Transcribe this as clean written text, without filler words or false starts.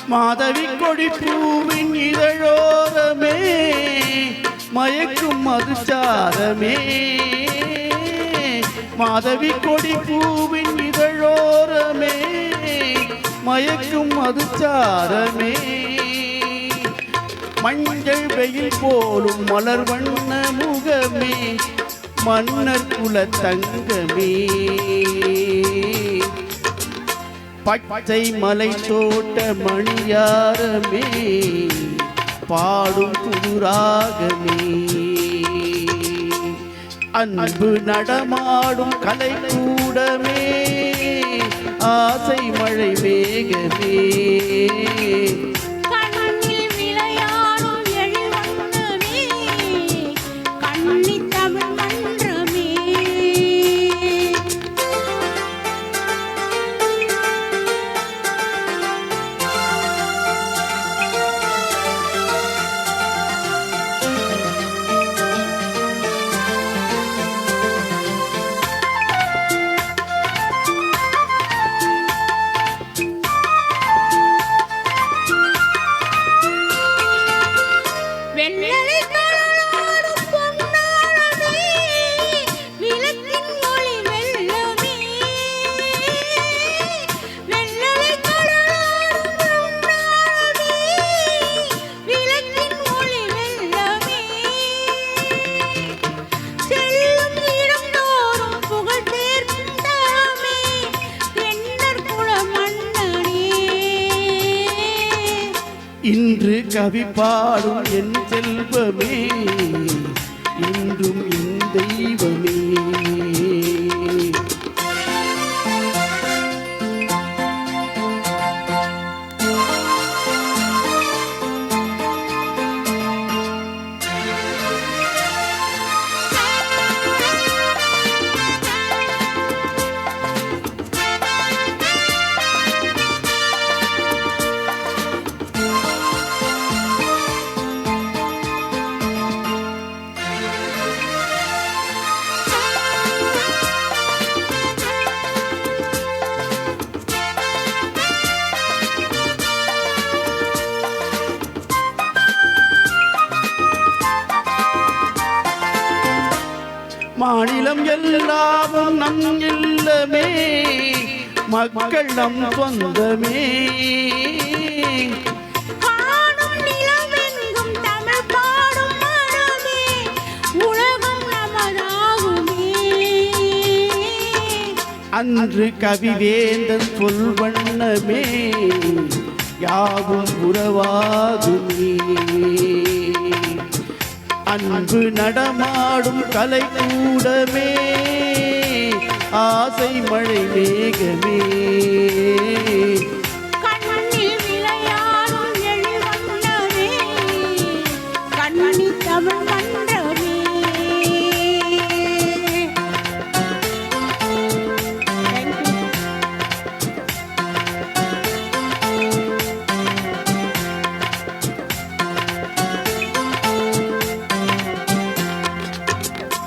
மாதவி கொடி பூவின் இதழோரமே மயக்கும் மதுச்சாரமே மாதவி கொடி பூவின் இதழோரமே மயக்கும் மதுச்சாரமே மஞ்சள் வெயில் போலும் மலர் வண்ண முகமே மன்னர் குல தங்கமே பச்சை மலை தோட்ட மணியாரமே பாடும் புதுராகமே அன்பு நடமாடும் கலை கூடமே ஆசை மழை மேகமே இன்று கவி பாடும் என் செல்வமே என்றும் என் தெய்வமே மாநிலம் எல்லாமும் நம் இல்லமே மக்கள் நம் சொந்தமே அன்று கவிவேந்தன் சொல் வண்ணமே யாவும் உறவாகுமே அன்பு நடமாடும் கலை கூடமே ஆசை மழை மேகமே